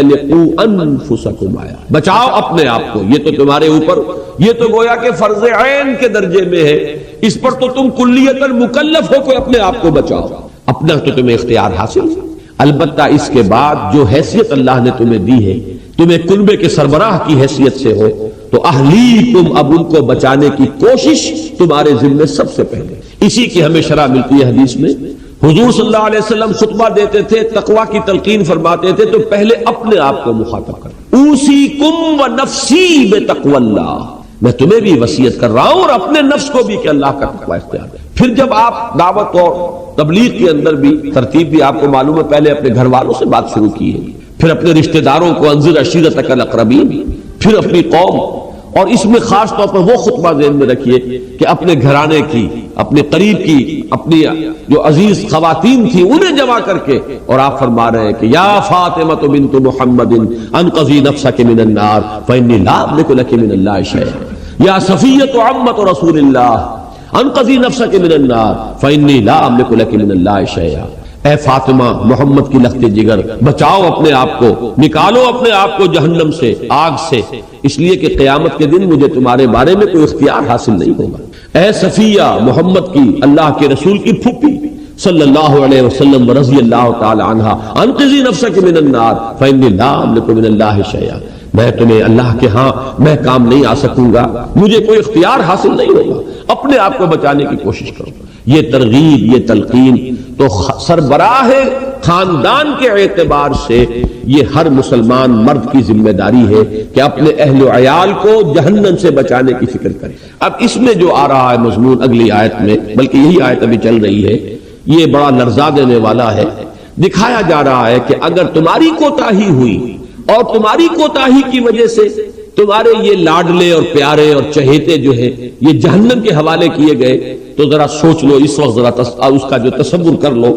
لقوا انفسکم آیا، بچاؤ اپنے آپ کو. یہ تو تمہارے اوپر، یہ تو گویا کہ فرض عین کے درجے میں ہے، اس پر تو تم کلیتاً مکلف ہو کہ اپنے آپ کو بچاؤ. اپنا تو تمہیں اختیار حاصل ہے. البتہ اس کے بعد جو حیثیت اللہ نے تمہیں دی ہے، تمہیں کنبے کے سربراہ کی حیثیت سے ہو، تو اہلیکم، اب ان کو بچانے کی کوشش تمہارے ذمے سب سے پہلے. اسی کی ہمیں شرح ملتی ہے حدیث میں. حضور صلی اللہ علیہ وسلم خطبہ دیتے تھے، تقویٰ کی تلقین فرماتے تھے تو پہلے اپنے آپ کو مخاطب کریں. اوصیکم ونفسی بتقوی اللہ، میں تمہیں بھی وصیت کر رہا ہوں اور اپنے نفس کو بھی کہ اللہ کا تقویٰ اختیار کریں. پھر جب آپ دعوت اور تبلیغ کے اندر بھی ترتیب بھی آپ کو معلوم ہے، پہلے اپنے گھر والوں سے بات شروع کی ہے، پھر اپنے رشتہ داروں کو انذر عشیرتک الاقربین، پھر اپنی قوم. اور اس میں خاص طور پر وہ خطبہ ذہن میں رکھیے کہ اپنے گھرانے کی، اپنے قریب کی، اپنی جو عزیز خواتین تھی انہیں جمع کر کے، اور آپ فرما رہے ہیں کہ یا فاطمہ بنت محمد انقذی نفسک من النار فانی لا املک لک من اللہ شیئا، یا صفیہ عمۃ رسول اللہ انقذی نفسک من النار فانی لا املک لک من اللہ شیئا. اے فاطمہ، محمد کی لخت جگر، بچاؤ اپنے آپ کو، نکالو اپنے آپ کو جہنم سے، آگ سے، اس لیے کہ قیامت کے دن مجھے تمہارے بارے میں کوئی اختیار حاصل نہیں ہوگا. اے صفیہ، محمد کی، اللہ کے رسول کی پھوپھی صلی اللہ علیہ وسلم رضی اللہ تعالی عنہا، انقذی نفسک من النار فانی لا املک من اللہ شیئا، میں تمہیں اللہ کے ہاں میں کام نہیں آ سکوں گا، مجھے کوئی اختیار حاصل نہیں ہوگا، اپنے آپ کو بچانے کی کوشش کرو. یہ ترغیب، یہ تلقین تو سربراہ خاندان کے اعتبار سے یہ ہر مسلمان مرد کی ذمہ داری ہے کہ اپنے اہل و عیال کو جہنم سے بچانے کی فکر کرے. اب اس میں جو آ رہا ہے مضمون اگلی آیت میں، بلکہ یہی آیت ابھی چل رہی ہے، یہ بڑا لرزا دینے والا ہے. دکھایا جا رہا ہے کہ اگر تمہاری کوتاہی ہوئی اور تمہاری کوتاہی کی وجہ سے تمہارے یہ لاڈلے اور پیارے اور چہیتے جو ہیں یہ جہنم کے حوالے کیے گئے، تو ذرا سوچ لو اس وقت، ذرا اس کا جو تصور کر لو.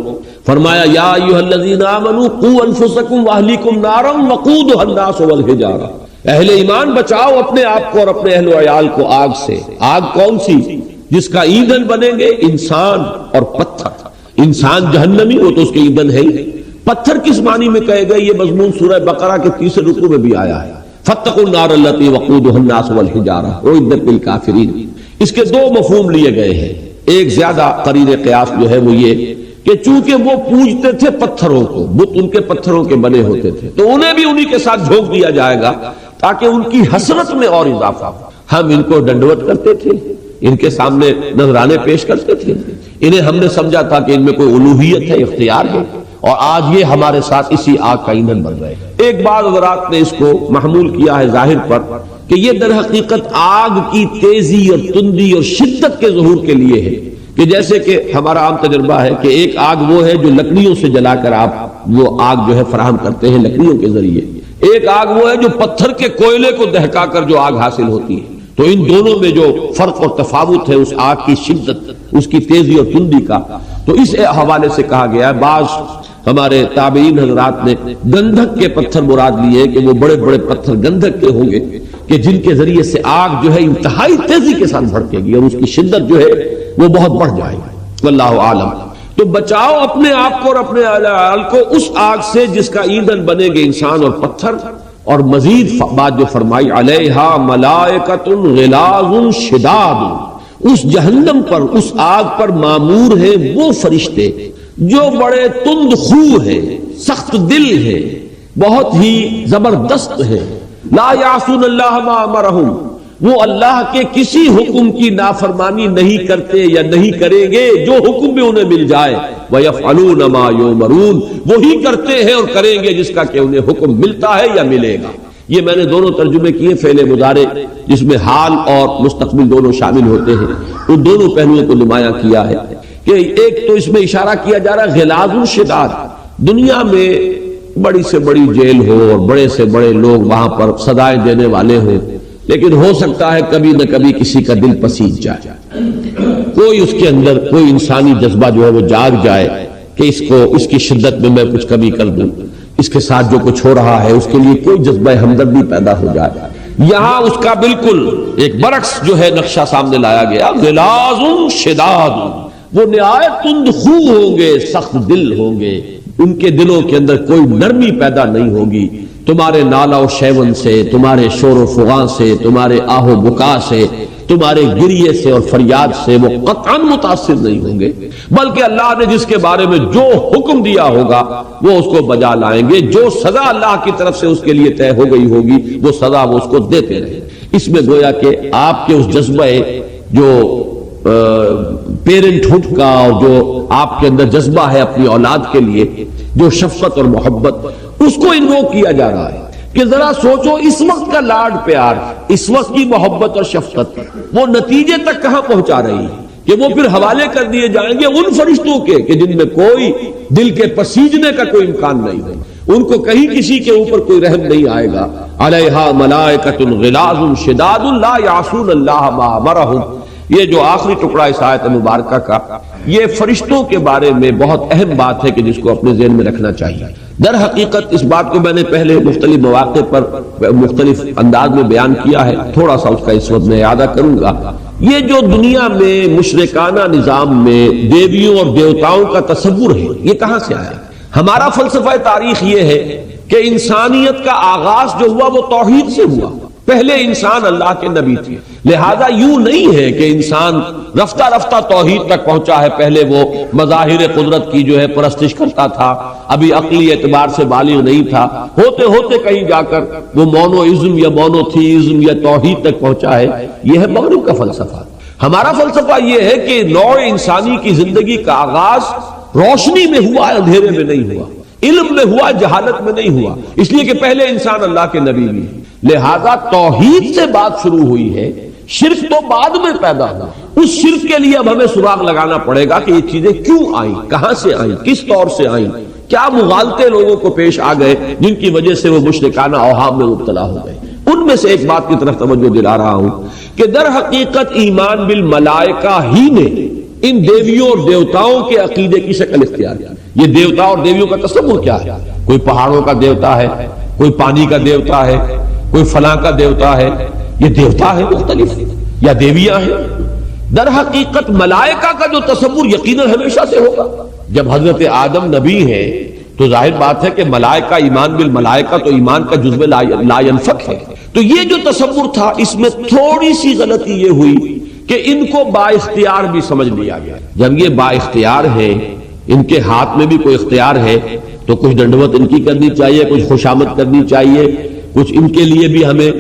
فرمایا یا ایھا الذین آمنوا قوا انفسکم واہلیکم نارا وقودھا الناس والحجارہ، اہل ایمان بچاؤ اپنے آپ کو اور اپنے اہل و عیال کو آگ سے. آگ کون سی؟ جس کا ایندھن بنیں گے انسان اور پتھر. انسان جہنمی، وہ تو اس کے ایندھن ہے ہی. پتھر کس معنی میں کہے گئے؟ یہ مضمون سورہ بقرہ کے 30 رکوع میں بھی آیا ہے، فاتقوا النار التی وقودھا الناس والحجارہ اعدت للکافرین. اس کے دو مفہوم لیے گئے ہیں. ایک زیادہ قرین قیاس جو ہے وہ یہ کہ چونکہ وہ پوجتے تھے پتھروں کو، بت ان کے پتھروں کے بنے ہوتے تھے، تو انہیں بھی انہی کے ساتھ جھونک دیا جائے گا تاکہ ان کی حسرت میں اور اضافہ ہو. ہم ان کو ڈنڈوت کرتے تھے، ان کے سامنے نذرانے پیش کرتے تھے، انہیں ہم نے سمجھا تھا کہ ان میں کوئی الوہیت ہے، اختیار ہے، اور آج یہ ہمارے ساتھ اسی آگ کا ایندھن بن رہے ہیں. ایک بعض حضرات نے اس کو محمول کیا ہے ظاہر پر کہ یہ در حقیقت آگ کی تیزی اور تندی اور شدت کے ظہور کے لیے ہے، کہ جیسے کہ ہمارا عام تجربہ ہے کہ ایک آگ وہ ہے جو لکڑیوں سے جلا کر آپ وہ آگ جو ہے فراہم کرتے ہیں لکڑیوں کے ذریعے، ایک آگ وہ ہے جو پتھر کے کوئلے کو دہکا کر جو آگ حاصل ہوتی ہے. تو ان دونوں میں جو فرق اور تفاوت ہے اس آگ کی شدت، اس کی تیزی اور تندی کا، تو اس حوالے سے کہا گیا ہے. بعض ہمارے تابعین حضرات نے گندھک کے پتھر مراد لیے کہ وہ بڑے بڑے پتھر گندھک کے ہوں گے کہ جن کے ذریعے سے آگ جو ہے انتہائی تیزی کے ساتھ بھڑکے گی اور اس کی شدت جو ہے وہ بہت بڑھ جائے گی. واللہ عالم. تو بچاؤ اپنے آپ کو اور اپنے عیال کو اس آگ سے جس کا ایندھن بنے گے انسان اور پتھر. اور مزید بات جو فرمائی علیہا ملائکۃ غلاظ شداد، اس جہنم پر، اس آگ پر معمور ہیں وہ فرشتے جو بڑے تند خو ہیں، سخت دل ہیں، بہت ہی زبردست ہیں. لا یعصون اللہ ما امرہم، وہ اللہ کے کسی حکم کی نافرمانی نہیں کرتے یا نہیں کریں گے جو حکم بھی انہیں مل جائے. وَيَفْعَلُونَ مَا يُؤْمَرُونَ، وہی کرتے ہیں اور کریں گے جس کا کہ انہیں حکم ملتا ہے یا ملے گا. یہ میں نے دونوں ترجمے کیے فعل مضارع جس میں حال اور مستقبل دونوں شامل ہوتے ہیں، ان دونوں پہلوؤں کو نمایاں کیا ہے. کہ ایک تو اس میں اشارہ کیا جا رہا ہے غلاظ شداد، دنیا میں بڑی سے بڑی جیل ہو اور بڑے سے بڑے لوگ وہاں پر سزائیں دینے والے ہوں، لیکن ہو سکتا ہے کبھی نہ کبھی کسی کا دل پسیج جائے، کوئی اس کے اندر کوئی انسانی جذبہ جو ہے وہ جاگ جائے کہ اس کی شدت میں کچھ کمی کر دوں، اس کے ساتھ جو کچھ ہو رہا ہے اس کے لیے کوئی جذبہ ہمدردی پیدا ہو جائے. یہاں اس کا بالکل ایک برعکس جو ہے نقشہ سامنے لایا گیا، غلاظ شداد، وہ نہایت تند خو ہوں گے، سخت دل ہوں گے، ان کے دلوں کے اندر کوئی نرمی پیدا نہیں ہوگی. تمہارے نالا و شیون سے، تمہارے شور و فغاں سے، تمہارے آہ و بکا سے، تمہارے گریے سے اور فریاد سے وہ قطعاً متاثر نہیں ہوں گے، بلکہ اللہ نے جس کے بارے میں جو حکم دیا ہوگا وہ اس کو بجا لائیں گے۔ جو سزا اللہ کی طرف سے اس کے لیے طے ہو گئی ہوگی وہ سزا وہ اس کو دیتے رہے۔ اس میں گویا کہ آپ کے اس جذبہ جو پیرنٹ ہوڈ کا اور جو آپ کے اندر جذبہ ہے اپنی اولاد کے لیے، جو شفقت اور محبت، اس کو انووک کیا جا رہا ہے کہ ذرا سوچو اس وقت کا لاڈ پیار، اس وقت کی محبت اور شفقت وہ نتیجے تک کہاں پہنچا رہی ہے کہ وہ پھر حوالے کر دیے جائیں گے ان فرشتوں کے کہ جن میں کوئی دل کے پسیجنے کا کوئی امکان نہیں ہے، ان کو کہیں کسی کے اوپر کوئی رحم نہیں آئے گا۔ علیہا ملائکۃ غلاظ شداد لا یعصون اللہ ما امرہم۔ یہ جو آخری ٹکڑا اس آیت مبارکہ کا، یہ فرشتوں کے بارے میں بہت اہم بات ہے کہ جس کو اپنے ذہن میں رکھنا چاہیے۔ در حقیقت اس بات کو میں نے پہلے مختلف مواقع پر مختلف انداز میں بیان کیا ہے، تھوڑا سا اس کا اس وقت میں اعادہ کروں گا۔ یہ جو دنیا میں مشرکانہ نظام میں دیویوں اور دیوتاؤں کا تصور ہے، یہ کہاں سے آیا؟ ہمارا فلسفہ تاریخ یہ ہے کہ انسانیت کا آغاز جو ہوا وہ توحید سے ہوا۔ پہلے انسان اللہ کے نبی تھے، لہذا یوں نہیں ہے کہ انسان رفتہ رفتہ توحید تک پہنچا ہے۔ پہلے وہ مظاہر قدرت کی جو ہے پرستش کرتا تھا، ابھی عقلی اعتبار سے بالغ نہیں تھا، ہوتے ہوتے کہیں جا کر وہ مونوازم یا مونوتھیزم یا توحید تک پہنچا ہے۔ یہ ہے مغرب کا فلسفہ۔ ہمارا فلسفہ یہ ہے کہ نوع انسانی کی زندگی کا آغاز روشنی میں ہوا ہے، اندھیرے میں نہیں ہوا، علم میں ہوا، جہالت میں نہیں ہوا، اس لیے کہ پہلے انسان اللہ کے نبی بھی ہے۔ لہذا توحید سے بات شروع ہوئی ہے، شرک تو بعد میں پیدا ہوا۔ اس شرک کے لیے اب ہمیں سراغ لگانا پڑے گا کہ یہ چیزیں کیوں آئیں، کہاں سے آئیں، کس طور سے آئیں، کیا مغالطے لوگوں کو پیش آ گئے جن کی وجہ سے وہ مشرکانہ اوہام میں مبتلا ہو گئے۔ ان میں سے ایک بات کی طرف توجہ دلا رہا ہوں کہ در حقیقت ایمان بالملائکہ ہی نے ان دیویوں اور دیوتاؤں کے عقیدے کی شکل اختیار کی۔ یہ دیوتا اور دیویوں کا تصور کیا ہے؟ کوئی پہاڑوں کا دیوتا ہے، کوئی پانی کا دیوتا ہے، کوئی فلاں کا دیوتا ہے، یہ دیوتا ہے مختلف یا دیویاں ہیں۔ در حقیقت ملائکہ کا جو تصور یقیناً ہمیشہ سے ہوگا۔ جب حضرت آدم نبی ہے تو ظاہر بات ہے کہ ملائکہ، ایمان بالملائکہ تو ایمان کا جزو لا ينفک ہے۔ تو یہ جو تصور تھا اس میں تھوڑی سی غلطی یہ ہوئی کہ ان کو با اختیار بھی سمجھ لیا گیا۔ جب یہ با اختیار ہے، ان کے ہاتھ میں بھی کوئی اختیار ہے، تو کچھ دنڈوت ان کی کرنی چاہیے، کچھ خوشامد کرنی چاہیے، کچھ ان کے لیے بھی ہمیں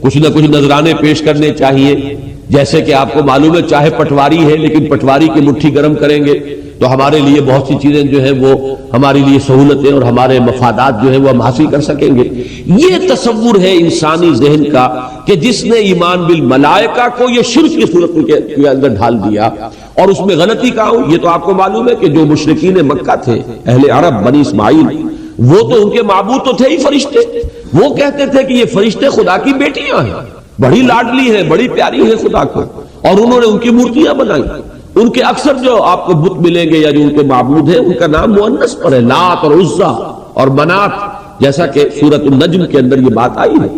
کچھ نہ کچھ نذرانے پیش کرنے چاہیے۔ جیسے کہ آپ کو معلوم ہے چاہے پٹواری ہے لیکن پٹواری کی مٹھی گرم کریں گے تو ہمارے لیے بہت سی چیزیں جو ہیں وہ ہمارے لیے سہولتیں اور ہمارے مفادات جو ہیں وہ ہم حاصل کر سکیں گے۔ یہ تصور ہے انسانی ذہن کا کہ جس نے ایمان بالملائکہ کو یہ شرک کی صورت کے اندر ڈھال دیا۔ اور اس میں غلطی کہاں ہوئی؟ یہ تو آپ کو معلوم ہے کہ جو مشرکین مکہ تھے، اہل عرب، بنی اسماعیل، وہ تو ان کے معبود تو تھے ہی فرشتے۔ وہ کہتے تھے کہ یہ فرشتے خدا کی بیٹیاں ہیں، بڑی لاڈلی ہیں، بڑی پیاری ہیں خدا کو، اور انہوں نے ان کی مورتیاں بنائی۔ ان کے اکثر جو آپ کو بت ملیں گے یا جو ان کے معبود ہیں ان کا نام مؤنث پر ہے، لات اور عزا اور منات، جیسا کہ سورۃ النجم کے اندر یہ بات آئی ہے۔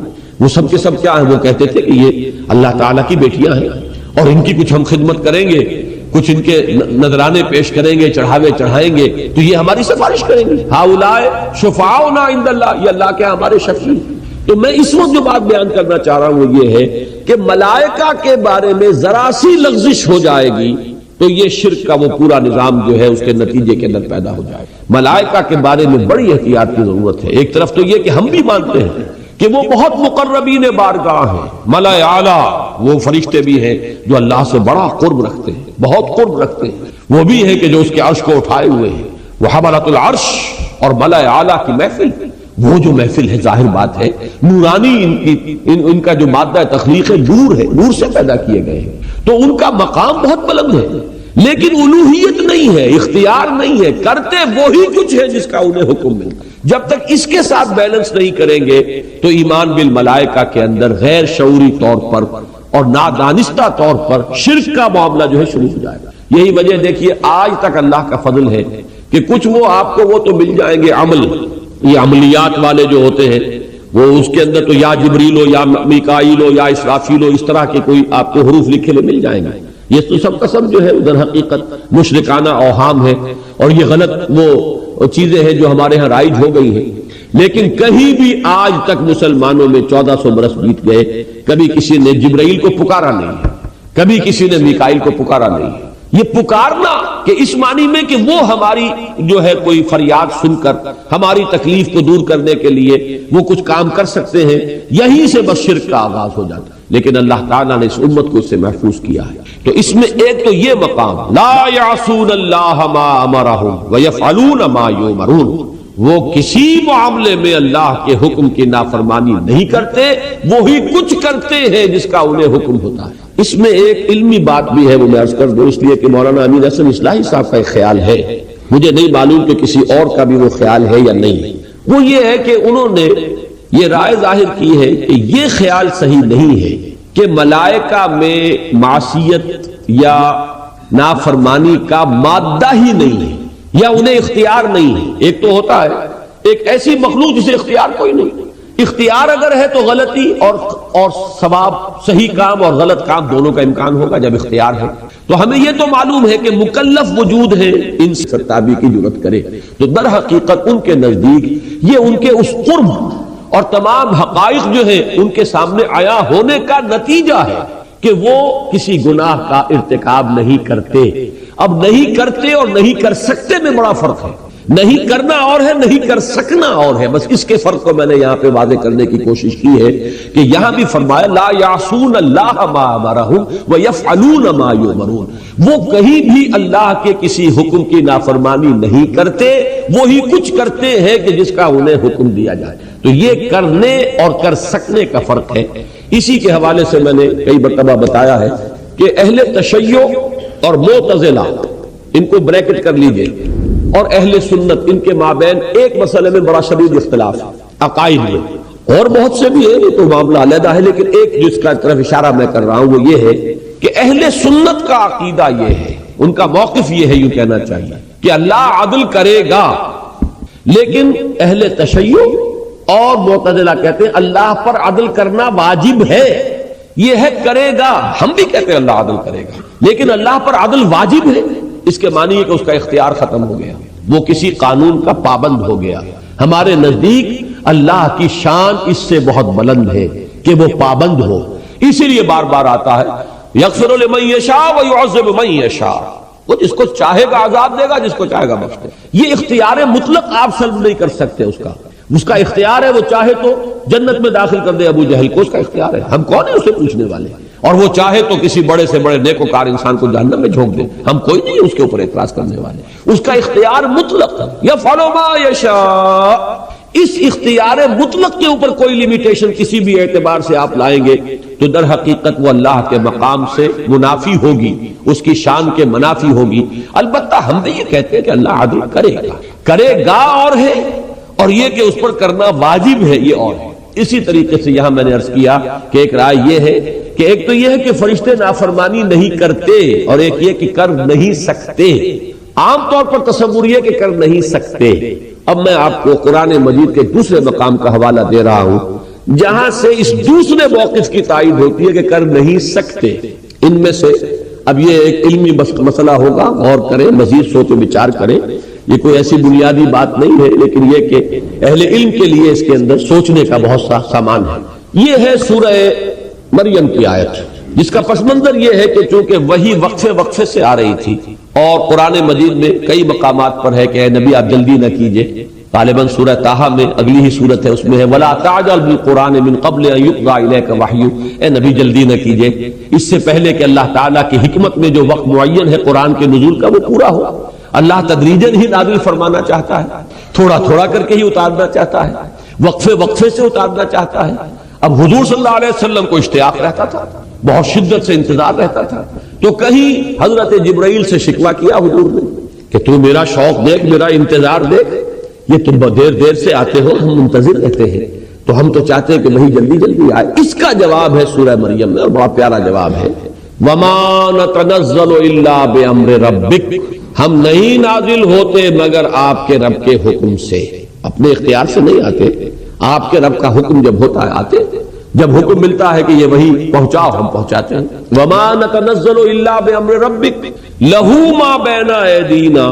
وہ سب کے سب کیا ہیں؟ وہ کہتے تھے کہ یہ اللہ تعالیٰ کی بیٹیاں ہیں اور ان کی کچھ ہم خدمت کریں گے، کچھ ان کے نذرانے پیش کریں گے، چڑھاوے چڑھائیں گے تو یہ ہماری سفارش کریں گے۔ ہؤلاء شفعاؤنا عند اللہ، یہ اللہ کے ہمارے شفیع۔ تو میں اس وقت جو بات بیان کرنا چاہ رہا ہوں وہ یہ ہے کہ ملائکہ کے بارے میں ذرا سی لغزش ہو جائے گی تو یہ شرک کا وہ پورا نظام جو ہے اس کے نتیجے کے اندر پیدا ہو جائے گا۔ ملائکہ کے بارے میں بڑی احتیاط کی ضرورت ہے۔ ایک طرف تو یہ کہ ہم بھی مانتے ہیں کہ وہ بہت مقربین بارگاہ ہیں، ملائے اعلیٰ، وہ فرشتے بھی ہیں جو اللہ سے بڑا قرب رکھتے ہیں، بہت قرب رکھتے ہیں۔ وہ بھی ہے کہ جو اس کے عرش کو اٹھائے ہوئے ہیں، وہ حملۃ العرش اور ملائے اعلیٰ کی محفل، وہ جو محفل ہے ظاہر بات ہے نورانی، ان کا جو مادہ تخلیق ہے نور ہے، نور سے پیدا کیے گئے ہیں، تو ان کا مقام بہت بلند ہے، لیکن الوہیت نہیں ہے، اختیار نہیں ہے، کرتے وہی کچھ ہے جس کا انہیں حکم ملتا۔ جب تک اس کے ساتھ بیلنس نہیں کریں گے تو ایمان بالملائکہ کے اندر غیر شعوری طور پر اور نادانستہ طور پر شرک کا معاملہ جو ہے شروع ہو جائے گا۔ یہی وجہ دیکھیے آج تک اللہ کا فضل ہے کہ کچھ وہ آپ کو وہ تو مل جائیں گے عمل، یہ عملیات والے جو ہوتے ہیں وہ اس کے اندر تو یا جبریل ہو یا میکائیل ہو یا اسرافیل ہو، اس طرح کے کوئی آپ کو حروف لکھے ہوئے مل جائیں گے۔ یہ تو سب کا سب جو ہے ادھر حقیقت مشرکانہ اوہام ہے اور یہ غلط وہ چیزیں ہیں جو ہمارے ہاں رائج ہو گئی ہیں۔ لیکن کہیں بھی آج تک مسلمانوں میں 1400 برس بیت گئے، کبھی کسی نے جبرائیل کو پکارا نہیں ہے، کبھی کسی نے میکائیل کو پکارا نہیں ہے۔ یہ پکارنا کہ اس معنی میں کہ وہ ہماری جو ہے کوئی فریاد سن کر ہماری تکلیف کو دور کرنے کے لیے وہ کچھ کام کر سکتے ہیں، یہیں سے بس شرک کا آغاز ہو جاتا ہے۔ لیکن اللہ تعالیٰ نے اس امت کو اس سے محفوظ کیا ہے۔ تو اس میں ایک تو یہ مقام لا یعصون اللہ ما امرہم ویفعلون ما یؤمرون، وہ کسی معاملے میں اللہ کے حکم کی نافرمانی نہیں کرتے، وہی کچھ کرتے ہیں جس کا انہیں حکم ہوتا ہے۔ اس میں ایک علمی بات بھی ہے، وہ میں عرض کر دوں، اس لیے کہ مولانا امین حسن اصلاحی صاحب کا ایک خیال ہے، مجھے نہیں معلوم کہ کسی اور کا بھی وہ خیال ہے یا نہیں، وہ یہ ہے کہ انہوں نے یہ رائے ظاہر کی ہے کہ یہ خیال صحیح نہیں ہے کہ ملائکہ میں معصیت یا نافرمانی کا مادہ ہی نہیں ہے یا انہیں اختیار نہیں ہے۔ ایک تو ہوتا ہے ایک ایسی مخلوق جسے اختیار کوئی نہیں، اختیار اگر ہے تو غلطی اور ثواب، صحیح کام اور غلط کام دونوں کا امکان ہوگا جب اختیار ہے۔ تو ہمیں یہ تو معلوم ہے کہ مکلف وجود ہے، ان سے سرتابی کی ضرورت کرے، تو در حقیقت ان کے نزدیک یہ ان کے اس قرب اور تمام حقائق جو ہے ان کے سامنے آیا ہونے کا نتیجہ ہے کہ وہ کسی گناہ کا ارتکاب نہیں کرتے۔ اب نہیں کرتے اور نہیں کر سکتے میں بڑا فرق ہے، نہیں کرنا اور ہے، نہیں کر سکنا اور ہے، بس اس کے فرق کو میں نے یہاں پہ واضح کرنے کی کوشش کی ہے کہ یہاں بھی فرمایا لا یعصون اللہ ما امرہم ویفعلون ما یؤمرون، وہ کہیں بھی اللہ کے کسی حکم کی نافرمانی نہیں کرتے، وہی کچھ کرتے ہیں کہ جس کا انہیں حکم دیا جائے۔ تو یہ کرنے اور کر سکنے کا فرق ہے۔ اسی کے حوالے سے میں نے کئی مرتبہ بتایا ہے کہ اہل تشیع اور معتزلہ، ان کو بریکٹ کر لیجئے، اور اہل سنت، ان کے مابین ایک مسئلے میں بڑا شدید اختلاف ہے عقائد میں، اور بہت سے بھی ہے، یہ تو معاملہ علیحدہ ہے، لیکن ایک جس کا طرف اشارہ میں کر رہا ہوں وہ یہ ہے کہ اہل سنت کا عقیدہ یہ ہے، ان کا موقف یہ ہے، یوں کہنا چاہیے کہ اللہ عدل کرے گا، لیکن اہل تشیع اور معتزلہ کہتے ہیں اللہ پر عدل کرنا واجب ہے، یہ ہے کرے گا، ہم بھی کہتے ہیں اللہ عدل کرے گا، لیکن اللہ پر عدل واجب ہے، اس کے معنی ہے کہ اس کا اختیار ختم ہو گیا، وہ کسی قانون کا پابند ہو گیا۔ ہمارے نزدیک اللہ کی شان اس سے بہت بلند ہے کہ وہ پابند ہو، اسی لیے بار بار آتا ہے یغفر لمن یشاء ویعذب من یشاء، وہ جس کو چاہے گا عذاب دے گا، جس کو چاہے گا بخش دے گا۔ یہ اختیار مطلق آپ سلب نہیں کر سکتے، اس کا اختیار ہے، وہ چاہے تو جنت میں داخل کر دے ابو جہل کو، اس کا اختیار ہے، ہم کون ہیں اسے پوچھنے والے، اور وہ چاہے تو کسی بڑے سے بڑے نیکوکار انسان کو جہنم میں جھونک دے، ہم کوئی نہیں اس کے اوپر اعتراض کرنے والے، اس کا اختیار مطلق ہے، یفعل ما یشاء۔ اس اختیار مطلق کے اوپر کوئی لیمیٹیشن کسی بھی اعتبار سے آپ لائیں گے تو در حقیقت وہ اللہ کے مقام سے منافی ہوگی، اس کی شان کے منافی ہوگی۔ البتہ ہم بھی یہ کہتے ہیں کہ اللہ عدل کرے گا اور ہے، اور یہ کہ اس پر کرنا واجب ہے یہ اور ہے۔ اسی طریقے سے یہاں میں نے عرض کیا کہ ایک رائے یہ ہے کہ ایک تو یہ ہے کہ فرشتے نافرمانی نہیں کرتے، اور ایک یہ کہ کر نہیں سکتے۔ عام طور پر تصور یہ کہ کر نہیں سکتے۔ اب میں آپ کو قرآن مجید کے دوسرے مقام کا حوالہ دے رہا ہوں جہاں سے اس دوسرے موقف کی تائید ہوتی ہے کہ کر نہیں سکتے۔ ان میں سے اب یہ ایک علمی مسئلہ ہوگا، غور کریں، مزید سوچ و بچار کریں، یہ کوئی ایسی بنیادی بات نہیں ہے، لیکن یہ کہ اہل علم کے لیے اس کے اندر سوچنے کا بہت سا سامان ہے۔ یہ ہے سورہ مریم کی آیت، جس کا پس منظر یہ ہے کہ چونکہ وہی وقفے سے آ رہی تھی، اور قرآن مجید میں کئی مقامات پر ہے کہ اے نبی آپ جلدی نہ کیجئے، غالباً سورہ طٰہٰ میں اگلی ہی صورت ہے، اس میں ہے وَلَا تَعْجَلْ بِالْقُرْآنِ مِنْ قَبْلِ أَن يُقْضَىٰ إِلَيْكَ وَحْيُهُ، اے نبی جلدی نہ کیجئے، اس سے پہلے کہ اللہ تعالیٰ کی حکمت میں جو وقت معین ہے قرآن کے نزول کا وہ پورا ہو۔ اللہ تدریجاً ہی نازل فرمانا چاہتا ہے، تھوڑا تھوڑا کر کے ہی اتارنا چاہتا ہے، وقفے سے اتارنا چاہتا ہے۔ اب حضور صلی اللہ علیہ وسلم کو اشتیاق رہتا تھا، بہت شدت سے انتظار رہتا تھا، تو کہیں حضرت جبرائیل سے شکوہ کیا حضور نے کہ تو میرا شوق دیکھ، میرا انتظار دیکھ، یہ تم دیر سے آتے ہو، ہم منتظر رہتے ہیں، تو ہم تو چاہتے ہیں کہ وہی جلدی آئے۔ اس کا جواب ہے سورہ مریم میں، اور بڑا پیارا جواب ہے، وَمَا نَتَنَزَّلُ إِلَّا بِأَمْرِ رَبِّكَ، ہم نہیں نازل ہوتے مگر آپ کے رب کے حکم سے، اپنے اختیار سے نہیں آتے، آپ کے رب کا حکم جب ہوتا ہے آتے، جب حکم ملتا ہے کہ یہ وہی پہنچاؤ ہم پہنچاتے ہیں۔ وَمَا نَتَنَزَّلُ إِلَّا بِأَمْرِ رَبِّكَ لَهُ مَا بَيْنَ أَيْدِينَا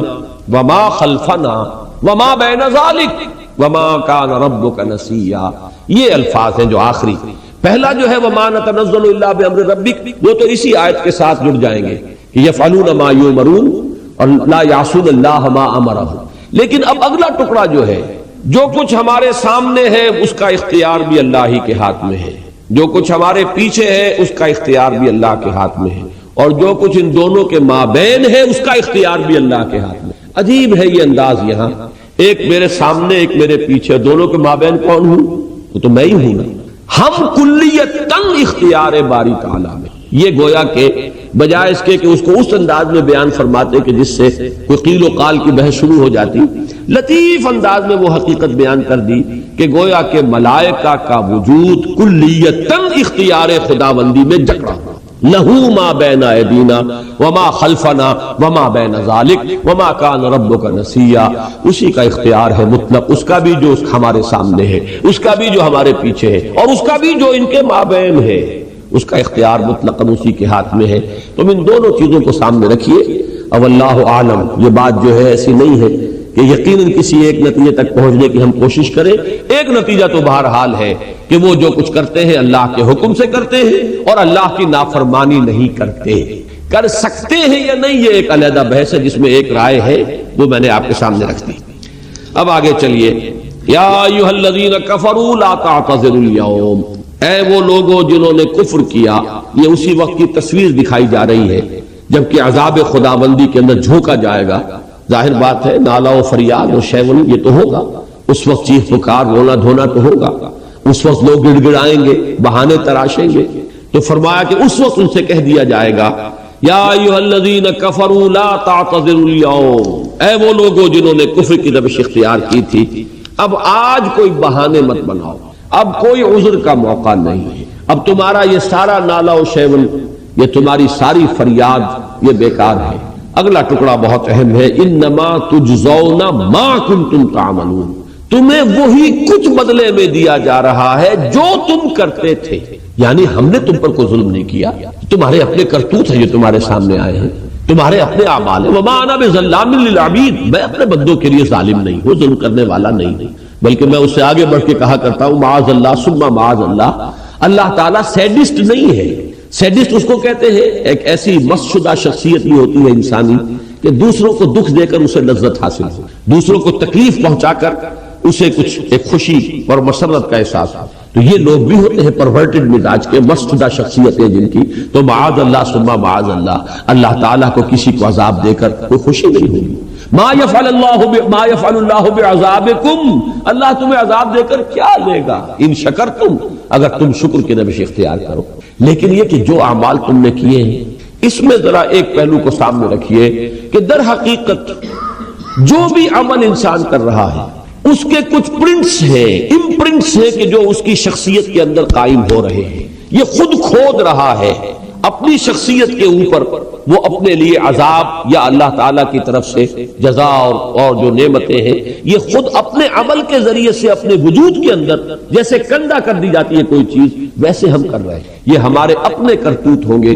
وَمَا خَلْفَنَا وَمَا بَيْنَ ذَلِكَ، وما کان ربک نسیا. یہ الفاظ ہیں جو آخری. پہلا جو ہے وما نتنزل الا بامر ربک، وہ تو اسی آیت کے ساتھ جڑ جائیں گے کہ یفعلون ما یؤمرون اور لا یعصون اللہ ما امرہم. لیکن اب اگلا ٹکڑا جو ہے، جو کچھ ہمارے سامنے ہے اس کا اختیار بھی اللہ ہی کے ہاتھ میں ہے، جو کچھ ہمارے پیچھے ہے اس کا اختیار بھی اللہ کے ہاتھ میں ہے، اور جو کچھ ان دونوں کے مابین ہے اس کا اختیار بھی اللہ کے ہاتھ میں. عجیب ہے یہ انداز یہاں، ایک میرے سامنے ایک میرے پیچھے، دونوں کے مابین کون ہوں؟ وہ تو میں ہی ہوں نا. ہم کلیتاً اختیار باری تعالیٰ میں. یہ گویا کہ بجائے اس کے کہ اس کو اس انداز میں بیان فرماتے کہ جس سے کوئی قیل و قال کی بحث شروع ہو جاتی، لطیف انداز میں وہ حقیقت بیان کر دی کہ گویا کہ ملائکہ کا وجود کلیتاً اختیار خداوندی میں جکڑا ہوا. لہو ما بین ایدینا وما خلفنا وما بین ذالک وما کان ربک نسیا. اسی کا اختیار ہے مطلق، اس کا بھی جو ہمارے سامنے ہے، اس کا بھی جو ہمارے پیچھے ہے، اور اس کا بھی جو ان کے مابین ہے، اس کا اختیار مطلق اسی کے ہاتھ میں ہے. تم ان دونوں چیزوں کو سامنے رکھیے. اب اللہ عالم، یہ بات جو ہے ایسی نہیں ہے کہ یقیناً کسی ایک نتیجے تک پہنچنے کی ہم کوشش کریں. ایک نتیجہ تو بہرحال ہے کہ وہ جو کچھ کرتے ہیں اللہ کے حکم سے کرتے ہیں اور اللہ کی نافرمانی نہیں کرتے. کر سکتے ہیں یا نہیں یہ ایک علیحدہ بحث ہے جس میں ایک رائے ہے، وہ میں نے آپ کے سامنے رکھ دی. اب آگے چلیے. یا ایھا الذین کفروا لا تعتذروا اليوم. اے وہ لوگوں جنہوں نے کفر کیا. یہ اسی وقت کی تصویر دکھائی جا رہی ہے جبکہ عذاب خداوندی کے اندر جھونکا جائے گا. ظاہر بات ہے نالا و فریاد و شیون یہ تو ہوگا. اس وقت چیخ پکار رونا دھونا تو ہوگا. اس وقت لوگ گڑ گڑائیں گے، بہانے تراشیں گے. تو فرمایا کہ اس وقت ان سے کہہ دیا جائے گا یا ایھا الذین کفروا لا تعتذروا اليوم. اے وہ لوگوں جنہوں نے کفر کی روش اختیار کی تھی، اب آج کوئی بہانے مت بناؤ، اب کوئی عذر کا موقع نہیں ہے. اب تمہارا یہ سارا نالا و شیون، یہ تمہاری ساری فریاد یہ بیکار ہے. اگلا ٹکڑا بہت اہم ہے. انما تجزون ما کنتم تعملون. تمہیں وہی کچھ بدلے میں دیا جا رہا ہے جو تم کرتے تھے. یعنی ہم نے تم پر کوئی ظلم نہیں کیا، تمہارے اپنے کرتوت ہیں جو تمہارے سامنے آئے ہیں، تمہارے اپنے اعمال ہیں. وما انا بظلام للعبید. میں اپنے بندوں کے لیے ظالم نہیں ہوں، ظلم کرنے والا نہیں، بلکہ میں اس سے آگے بڑھ کے کہا کرتا ہوں معاذ اللہ ثم معاذ اللہ. اللہ تعالیٰ سیڈسٹ نہیں ہے. سیڈسٹ اس کو کہتے ہیں ایک ایسی مست شدہ شخصیت بھی ہوتی ہے انسانی کہ دوسروں کو دکھ دے کر اسے لذت حاصل ہو، دوسروں کو تکلیف پہنچا کر اسے کچھ ایک خوشی اور مسرت کا احساس ہو. تو یہ لوگ بھی ہوتے ہیں پرورٹڈ مزاج کے، مست شدہ شخصیتیں جن کی. تو معاذ اللہ ثم معاذ اللہ. اللہ تعالیٰ کو کسی کو عذاب دے کر کوئی خوشی نہیں ہوگی. ما یفعل اللہ بعذابکم. اللہ تمہیں عذاب دے کر کیا لے گا ان شکرتم، اگر تم شکر کی روش اختیار کرو. لیکن یہ کہ جو اعمال تم نے کیے ہیں اس میں ذرا ایک پہلو کو سامنے رکھیے کہ در حقیقت جو بھی عمل انسان کر رہا ہے اس کے کچھ پرنٹس ہیں، امپرنٹس ہیں کہ جو اس کی شخصیت کے اندر قائم ہو رہے ہیں. یہ خود کھود رہا ہے اپنی شخصیت کے اوپر. وہ اپنے لیے عذاب یا اللہ تعالیٰ کی طرف سے جزا اور جو نعمتیں ہیں یہ خود اپنے عمل کے ذریعے سے اپنے وجود کے اندر جیسے کندہ کر دی جاتی ہے کوئی چیز، ویسے ہم کر رہے ہیں. یہ ہمارے اپنے کرتوت ہوں گے.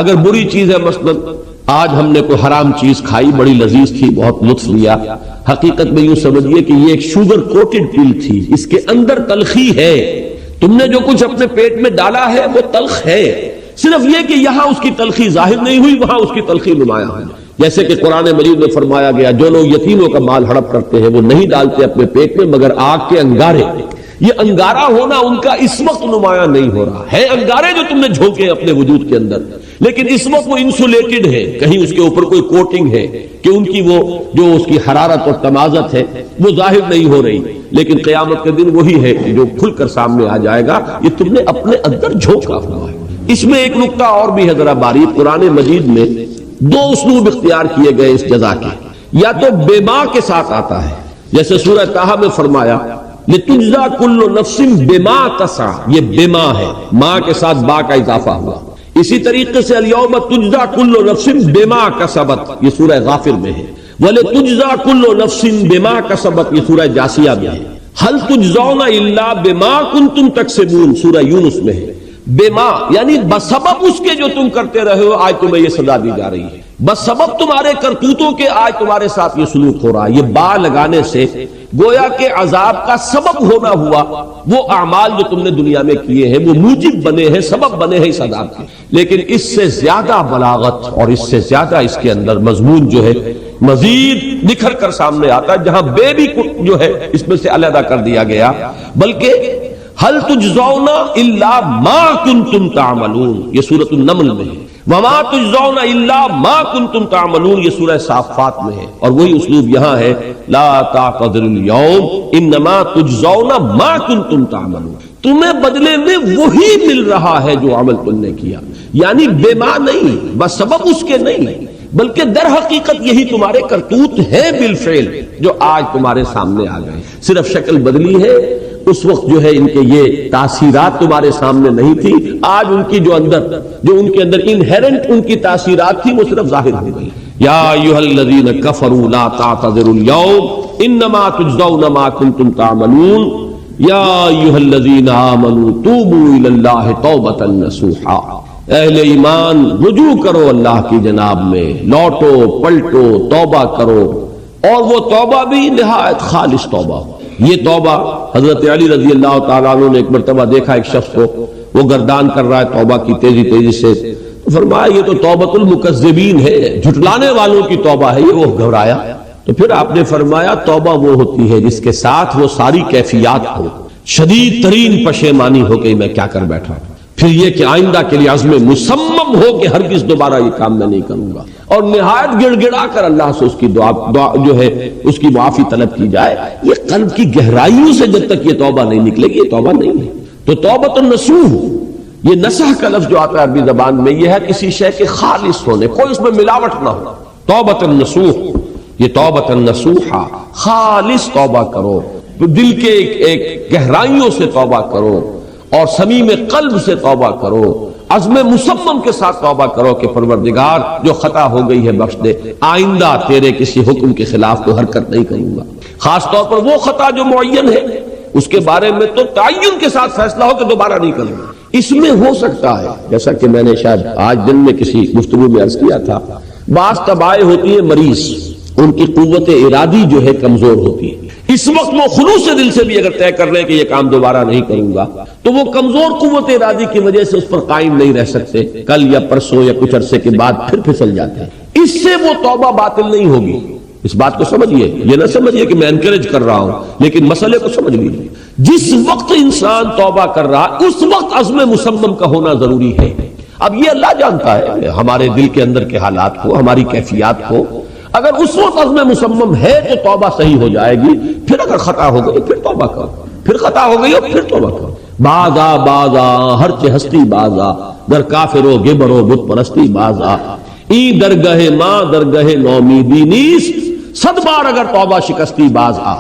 اگر بری چیز ہے مثلا آج ہم نے کوئی حرام چیز کھائی، بڑی لذیذ تھی، بہت لطف لیا، حقیقت میں یوں سمجھیے کہ یہ ایک شوگر کوٹڈ پل تھی، اس کے اندر تلخی ہے. تم نے جو کچھ اپنے پیٹ میں ڈالا ہے وہ تلخ ہے، صرف یہ کہ یہاں اس کی تلخی ظاہر نہیں ہوئی، وہاں اس کی تلخی نمایاں ہے. جیسے کہ قرآن مجید میں فرمایا گیا جو لوگ یتیموں کا مال ہڑپ کرتے ہیں وہ نہیں ڈالتے اپنے پیٹ میں مگر آگ کے انگارے. یہ انگارہ ہونا ان کا اس وقت نمایاں نہیں ہو رہا ہے. انگارے جو تم نے جھونکے اپنے وجود کے اندر، لیکن اس وقت وہ انسولیٹڈ ہے، کہیں اس کے اوپر کوئی کوٹنگ ہے کہ ان کی وہ جو اس کی حرارت اور تمازت ہے وہ ظاہر نہیں ہو رہی. لیکن قیامت کے دن وہی ہے کہ جو کھل کر سامنے آ جائے گا، یہ تم نے اپنے اندر جھونکا ہوا ہے. اس میں ایک نقطہ اور بھی ہے ذرا باریک. قرآن مجید میں دو اسلوب اختیار کیے گئے اس جزا کے. یا تو بے ماں کے ساتھ آتا ہے، جیسے سورہ طٰہٰ میں فرمایا لِتُجْزَىٰ كُلُّ نَفْسٍ بِمَا تَسْعَىٰ. یہ بے ماں ہے، ماں کے ساتھ با کا اضافہ ہوا. اسی طریقے سے الْيَوْمَ تُجْزَىٰ كُلُّ نَفْسٍ بِمَا كَسَبَتْ، یہ سورہ غافر میں ہے. وَلِتُجْزَىٰ كُلُّ نَفْسٍ بِمَا كَسَبَتْ، یہ سورہ جاسیہ میں ہے. هَلْ تُجْزَوْنَ إِلَّا بِمَا كُنتُمْ تَكْسِبُونَ، سورہ یونس میں ہے. بما یعنی بسبب اس کے جو تم کرتے رہے ہو آج تمہیں یہ سزا دی جا رہی ہے، بسبب تمہارے کرتوتوں کے آج تمہارے ساتھ یہ سلوک ہو رہا ہے۔ یہ با لگانے سے گویا کہ عذاب کا سبب ہونا ہوا، وہ اعمال جو تم نے دنیا میں کیے ہیں وہ موجب بنے ہیں، سبب بنے ہیں اس عذاب کے۔ لیکن اس سے زیادہ بلاغت اور اس سے زیادہ اس کے اندر مضمون جو ہے مزید نکھر کر سامنے آتا ہے، جہاں بے بھی جو ہے اس میں سے علیحدہ کر دیا گیا، بلکہ هل تجزون الا ما کنتم تعملون، یہ سورۃ النمل میں ہے، وما تجزون الا ما کنتم تعملون، یہ سورہ صافات میں ہے، اور وہی اسلوب یہاں ہے، لا تعتذروا اليوم انما تجزون ما کنتم تعملون، تمہیں بدلے میں وہی مل رہا ہے جو عمل تم نے کیا، یعنی بما نہیں، بس سبب اس کے نہیں، بلکہ در حقیقت یہی تمہارے کرتوت ہیں بالفعل جو آج تمہارے سامنے آ گئے، صرف شکل بدلی ہے۔ اس وقت جو ہے ان کے یہ تاثیرات تمہارے سامنے نہیں تھی، آج ان کی جو ان کے اندر انہیرنٹ ان کی تاثیرات تھی وہ صرف ظاہر ہو گئی۔ یا ایھا الذین کفروا لا تعتذروا اليوم انما تجزون ما کنتم تعملون یا ایھا الذین آمنوا توبوا الی اللہ توبۃ نصوحا، اہل ایمان رجوع کرو اللہ کی جناب میں، لوٹو پلٹو توبہ کرو، اور وہ توبہ بھی نہایت خالص توبہ ہو۔ یہ توبہ حضرت علی رضی اللہ تعالیٰ عنہ نے ایک مرتبہ دیکھا ایک شخص کو وہ گردان کر رہا ہے توبہ کی تیزی سے، تو فرمایا یہ تو توبۃ المکذبین ہے، جھٹلانے والوں کی توبہ ہے، یہ وہ گھبرایا۔ تو پھر آپ نے فرمایا توبہ وہ ہوتی ہے جس کے ساتھ وہ ساری کیفیات ہو، شدید ترین پشیمانی ہو کہ میں کیا کر بیٹھا، پھر یہ کہ آئندہ کے لیے عزم مصمم ہو کہ ہرگز دوبارہ یہ کام میں نہیں کروں گا، اور نہایت گڑ گڑا کر اللہ سے اس کی دعا جو ہے اس کی معافی طلب کی جائے۔ یہ قلب کی گہرائیوں سے جب تک یہ توبہ نہیں نکلے گی یہ توبہ نہیں ہے۔ تو توبۃ النصوح، یہ نصح کا لفظ جو آتا ہے عربی زبان میں، یہ ہے کسی شے کے خالص ہونے، کوئی اس میں ملاوٹ نہ ہو۔ توبۃ النصوح، یہ توبۃ النصوحہ، خالص توبہ کرو، دل کے ایک گہرائیوں سے توبہ کرو، اور صمیم قلب سے توبہ کرو، عزم مصمم کے ساتھ توبہ کرو کہ پروردگار جو خطا ہو گئی ہے بخش دے، آئندہ تیرے کسی حکم کے خلاف کوئی حرکت نہیں کروں گا، خاص طور پر وہ خطا جو معین ہے اس کے بارے میں تو تعین کے ساتھ فیصلہ ہو کہ دوبارہ نہیں کروں گا۔ اس میں ہو سکتا ہے، جیسا کہ میں نے شاید آج دن میں کسی گفتگو میں عرض کیا تھا، بعض طبائع ہوتی ہے مریض، ان کی قوت ارادی جو ہے کمزور ہوتی ہے، اس وقت وہ خلوص دل سے بھی اگر طے کر لیں کہ یہ کام دوبارہ نہیں کروں گا تو وہ کمزور قوت ارادی کی وجہ سے اس پر قائم نہیں رہ سکتے، کل یا پرسوں یا کچھ عرصے کے بعد پھر پھسل جاتے ہیں، اس سے وہ توبہ باطل نہیں ہوگی۔ اس بات کو سمجھیے، یہ نہ سمجھیے کہ میں انکریج کر رہا ہوں، لیکن مسئلے کو سمجھ لیجیے، جس وقت انسان توبہ کر رہا اس وقت عزم مصمم کا ہونا ضروری ہے۔ اب یہ اللہ جانتا ہے ہمارے دل کے اندر کے حالات کو، ہماری کیفیات کو، اگر اس وقت عزم مصمم ہے تو توبہ صحیح ہو جائے گی، پھر اگر خطا ہو گئی پھر توبہ کرو، پھر خطا ہو گئی پھر توبہ کرو۔ بازا ہر چہ ہستی بازا، در کافر و گبر و بت پرستی بازا، ای درگہ ماں درگہ نومیدی نیست، 100 بار اگر توبہ شکستی باز آ،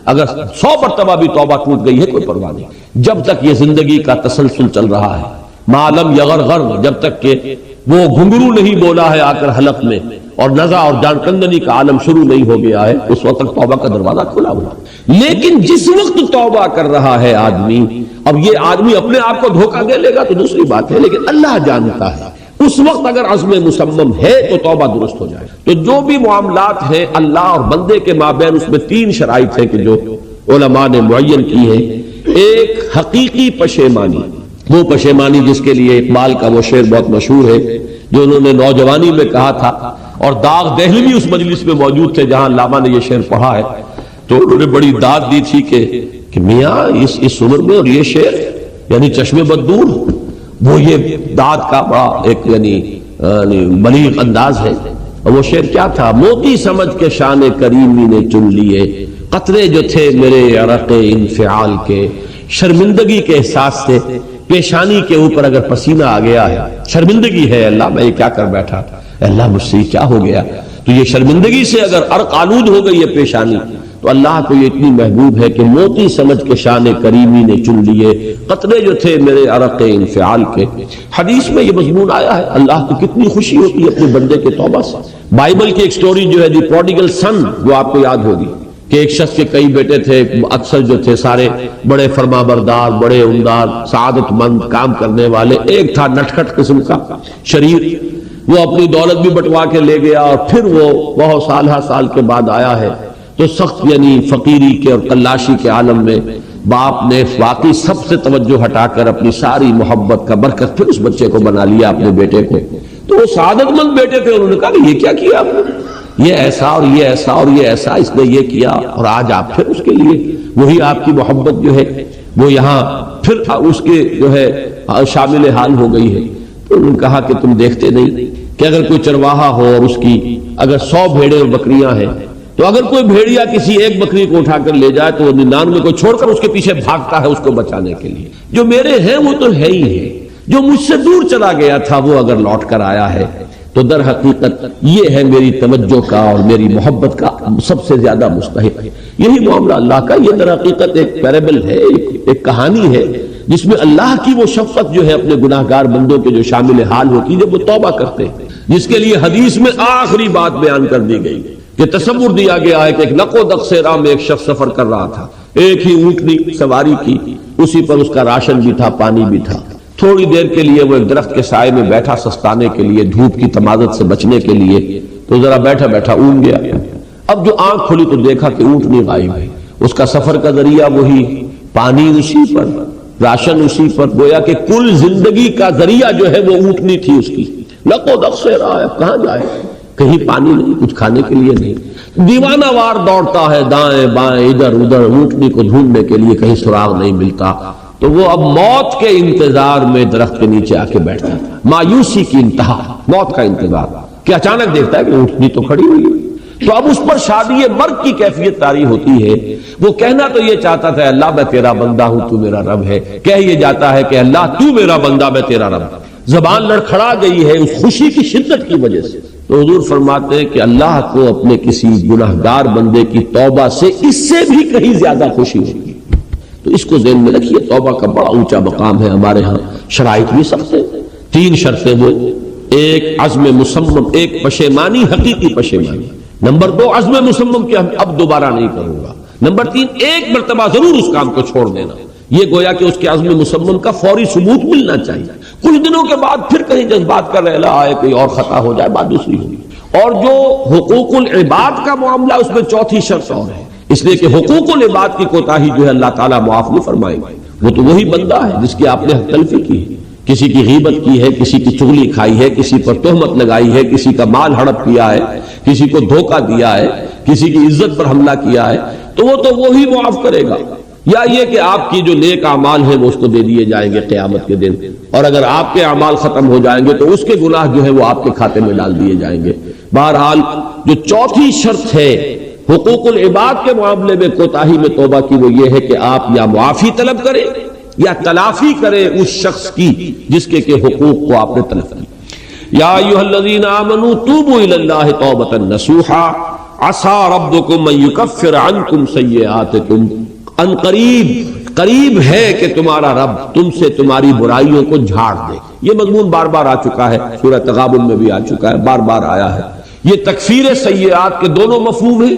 اگر 100 مرتبہ بھی توبہ ٹوٹ گئی ہے کوئی پرواہ نہیں، جب تک یہ زندگی کا تسلسل چل رہا ہے، معلم یغرغر، جب تک کہ وہ گھنگرو نہیں بولا ہے آ کر حلق میں اور نزع اور جان کندنی کا عالم شروع نہیں ہو گیا ہے، اس وقت تک توبہ کا دروازہ کھلا ہوا۔ لیکن جس وقت توبہ کر رہا ہے آدمی، اب یہ آدمی اپنے آپ کو دھوکہ دے لے گا تو دوسری بات ہے، لیکن اللہ جانتا ہے اس وقت اگر عزم مصمم ہے تو توبہ درست ہو جائے۔ تو جو بھی معاملات ہیں اللہ اور بندے کے مابین، اس میں 3 شرائط ہیں کہ جو علماء نے معین کی ہے۔ ایک حقیقی پشیمانی، وہ پشیمانی جس کے لیے اقبال کا وہ شعر بہت مشہور ہے جو انہوں نے نوجوانی میں کہا تھا، اور داغ دہلوی اس مجلس میں موجود تھے جہاں علامہ نے یہ شعر پڑھا ہے، تو انہوں نے بڑی داد دی تھی کہ میاں اس عمر میں اور یہ شعر یعنی چشم بددور، وہ یہ داد کا بڑا ایک یعنی بلیغ انداز ہے۔ اور وہ شعر کیا تھا؟ موتی سمجھ کے شان کریمی نے چن لیے، قطرے جو تھے میرے عرق انفعال کے، شرمندگی کے احساس سے پیشانی کے اوپر اگر پسینہ آ گیا ہے، شرمندگی ہے اللہ میں یہ کیا کر بیٹھا، اللہ مجھ سے کیا ہو گیا، تو یہ شرمندگی سے اگر عرق آلود ہو گئی ہے پیشانی، تو اللہ کو یہ اتنی محبوب ہے کہ موتی سمجھ کے شان کریمی نے چن لیے، قطرے جو تھے میرے عرق انفعال کے۔ حدیث میں یہ مضمون آیا ہے، اللہ کو کتنی خوشی ہوتی ہے اپنے بندے کے توبہ سے۔ بائبل کی ایک سٹوری جو ہے دی پروڈیگل سن، وہ آپ کو یاد ہوگی کہ ایک شخص کے کئی بیٹے تھے، اکثر جو تھے سارے بڑے فرمانبردار، بڑے عمدار، سعادت مند، کام کرنے والے. ایک تھا نٹکھٹ قسم کا شریر، وہ اپنی دولت بھی بٹوا کے لے گیا اور پھر وہ بہت سال کے بعد آیا ہے تو سخت یعنی فقیری کے اور قلاشی کے عالم میں باپ نے واقعی سب سے توجہ ہٹا کر اپنی ساری محبت کا برکت پھر اس بچے کو بنا لیا، اپنے بیٹے کو. تو وہ سعادت مند بیٹے تھے، انہوں نے کہا کہ یہ کیا کیا آپ نے، یہ ایسا اور یہ ایسا اور یہ ایسا، اس نے یہ کیا اور آج آپ پھر اس کے لیے وہی آپ کی محبت جو ہے وہ یہاں پھر اس کے جو ہے شامل حال ہو گئی ہے. تو انہوں نے کہا کہ تم دیکھتے نہیں کہ اگر کوئی چرواہا ہو اور اس کی اگر 100 بھیڑیں اور بکریاں ہیں تو اگر کوئی بھیڑیا کسی ایک بکری کو اٹھا کر لے جائے تو وہ 99 کو چھوڑ کر اس کے پیچھے بھاگتا ہے اس کو بچانے کے لیے. جو میرے ہیں وہ تو ہے ہی ہے، جو مجھ سے دور چلا گیا تھا وہ اگر لوٹ کر آیا ہے تو در حقیقت یہ ہے میری توجہ کا اور میری محبت کا سب سے زیادہ مستحق. یہی معاملہ اللہ کا. یہ در حقیقت ایک پیرابل ہے، ایک کہانی ہے جس میں اللہ کی وہ شفقت جو ہے اپنے گناہگار بندوں کے جو شامل حال ہوتی ہے جب وہ توبہ کرتے ہیں، جس کے لیے حدیث میں آخری بات بیان کر دی گئی کہ تصور دیا گیا ہے کہ ایک نقو دق سے راہ میں ایک شخص سفر کر رہا تھا، ایک ہی اونٹنی سواری کی، اسی پر اس کا راشن بھی تھا، پانی بھی تھا. تھوڑی دیر کے لیے وہ ایک درخت کے سائے میں بیٹھا سستانے کے لیے، دھوپ کی تمازت سے بچنے کے لیے. تو ذرا بیٹھا بیٹھا اونگ گیا. اب جو آنکھ کھلی تو دیکھا کہ اونٹنی غائب ہے. اس کا سفر کا ذریعہ وہی، پانی اسی پر، راشن اسی پر، گویا کہ کل زندگی کا ذریعہ جو ہے وہ اونٹنی تھی اس کی. لقو دق سے راہ، اب کہاں جائے، کہیں پانی نہیں، کچھ کھانے کے لیے نہیں. دیوانہ وار دوڑتا ہے دائیں بائیں ادھر ادھر اونٹنی کو ڈھونڈنے کے لیے، کہیں سراغ نہیں ملتا. تو وہ اب موت کے انتظار میں درخت کے نیچے آ کے بیٹھتا تھا. مایوسی کی انتہا، موت کا انتظار کہ اچانک دیکھتا ہے کہ اونٹنی تو کھڑی ہوئی ہے. تو اب اس پر شادی مرگ کی کیفیت طاری ہوتی ہے. وہ کہنا تو یہ چاہتا تھا اللہ میں تیرا بندہ ہوں تو میرا رب ہے، کہہ یہ جاتا ہے کہ اللہ تو میرا بندہ میں تیرا رب. زبان لڑکھڑا گئی ہے اس خوشی کی شدت کی وجہ سے. تو حضور فرماتے ہیں کہ اللہ کو اپنے کسی گناہگار بندے کی توبہ سے اس سے بھی کہیں زیادہ خوشی ہوگی. تو اس کو ذہن میں رکھیے، توبہ کا بڑا اونچا مقام ہے. ہمارے ہاں شرائط بھی سخت ہیں. 3 شرطیں وہ، ایک عزم مصمم، ایک پشیمانی، حقیقی پشیمانی. نمبر 2 عزم مصمم کہ اب دوبارہ نہیں کروں گا. نمبر 3 ایک مرتبہ ضرور اس کام کو چھوڑ دینا. یہ گویا کہ اس کے عزم مصمم کا فوری ثبوت ملنا چاہیے. کچھ دنوں کے بعد پھر کہیں جذبات کا ریلا آئے، کوئی اور خطا ہو جائے، بات دوسری ہوگی. اور جو حقوق العباد کا معاملہ، اس میں 4تھی شرط اور ہے، اس لیے کہ حقوق العباد کی کوتاہی جو ہے اللہ تعالیٰ معاف نہیں فرمائے گا. وہ تو وہی بندہ ہے جس کی آپ نے حق تلفی کی ہے، کسی کی غیبت کی ہے، کسی کی چغلی کھائی ہے، کسی پر تہمت لگائی ہے، کسی کا مال ہڑپ کیا ہے، کسی کو دھوکہ دیا ہے، کسی کی عزت پر حملہ کیا ہے، تو وہ تو وہی معاف کرے گا. یا یہ کہ آپ کی جو نیک اعمال ہیں وہ اس کو دے دیے جائیں گے قیامت کے دن، اور اگر آپ کے اعمال ختم ہو جائیں گے تو اس کے گناہ جو ہے وہ آپ کے کھاتے میں ڈال دیے جائیں گے. بہرحال جو 4تھی شرط ہے حقوق العباد کے معاملے میں کوتاہی میں توبہ کی، وہ یہ ہے کہ آپ یا معافی طلب کریں یا تلافی کریں اس شخص کی جس کے حقوق کو آپ نے طلب کی. یا ایھا الذین آمنوا توبوا الی اللہ توبۃ نصوحا عسى ربکم ان یکفر عنکم سیئاتکم. ان قریب ہے کہ تمہارا رب تم سے تمہاری برائیوں کو جھاڑ دے. یہ مضمون بار بار آ چکا ہے، سورہ تغابن میں بھی آ چکا ہے، بار بار آیا ہے. یہ تکفیر سیئات کے دونوں مفہوم ہیں.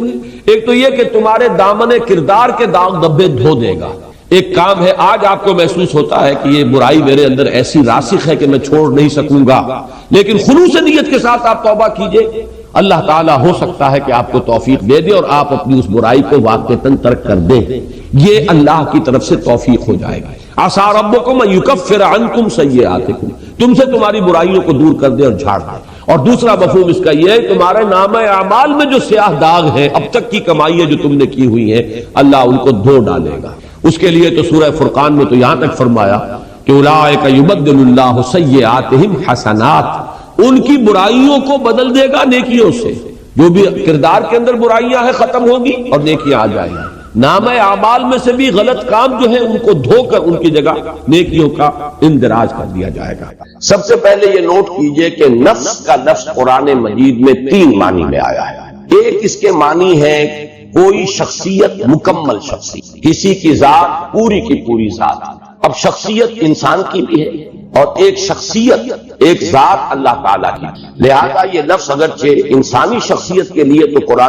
ایک تو یہ کہ تمہارے دامن کردار کے داغ دھبے دھو دے گا. ایک کام ہے، آج آپ کو محسوس ہوتا ہے کہ یہ برائی میرے اندر ایسی راسخ ہے کہ میں چھوڑ نہیں سکوں گا، لیکن خلوص نیت کے ساتھ آپ توبہ کیجئے. اللہ تعالیٰ ہو سکتا ہے کہ آپ کو توفیق دے دے اور آپ اپنی اس برائی کو واقعتاً ترک کر دیں. یہ اللہ کی طرف سے توفیق ہو جائے گا. عسى ربکم ان یکفر عنکم سیئاتکم، تم سے تمہاری برائیوں کو دور کر دے اور جھاڑ دے. اور دوسرا مفہوم اس کا یہ ہے تمہارے نامہ اعمال میں جو سیاہ داغ ہیں، اب تک کی کمائیاں جو تم نے کی ہوئی ہیں، اللہ ان کو دھو ڈالے گا. اس کے لیے تو سورہ فرقان میں تو یہاں تک فرمایا کہ اولئک یبدل اللہ سیئاتہم حسنات، ان کی برائیوں کو بدل دے گا نیکیوں سے. جو بھی کردار کے اندر برائیاں ہیں ختم ہوگی اور نیکیاں آ جائیں گی. نامہ اعمال میں سے بھی غلط کام جو ہے ان کو دھو کر ان کی جگہ نیکیوں کا اندراج کر دیا جائے گا. سب سے پہلے یہ نوٹ کیجئے کہ نفس کا لفظ قرآن مجید میں 3 معنی میں آیا ہے. ایک اس کے معنی ہے کوئی شخصیت، مکمل شخصیت، کسی کی ذات پوری کی پوری ذات. اب شخصیت انسان کی بھی ہے اور ایک شخصیت، ایک ذات اللہ تعالیٰ کی. لہذا یہ لفظ اگرچہ انسانی شخصیت کے لیے تو قرآن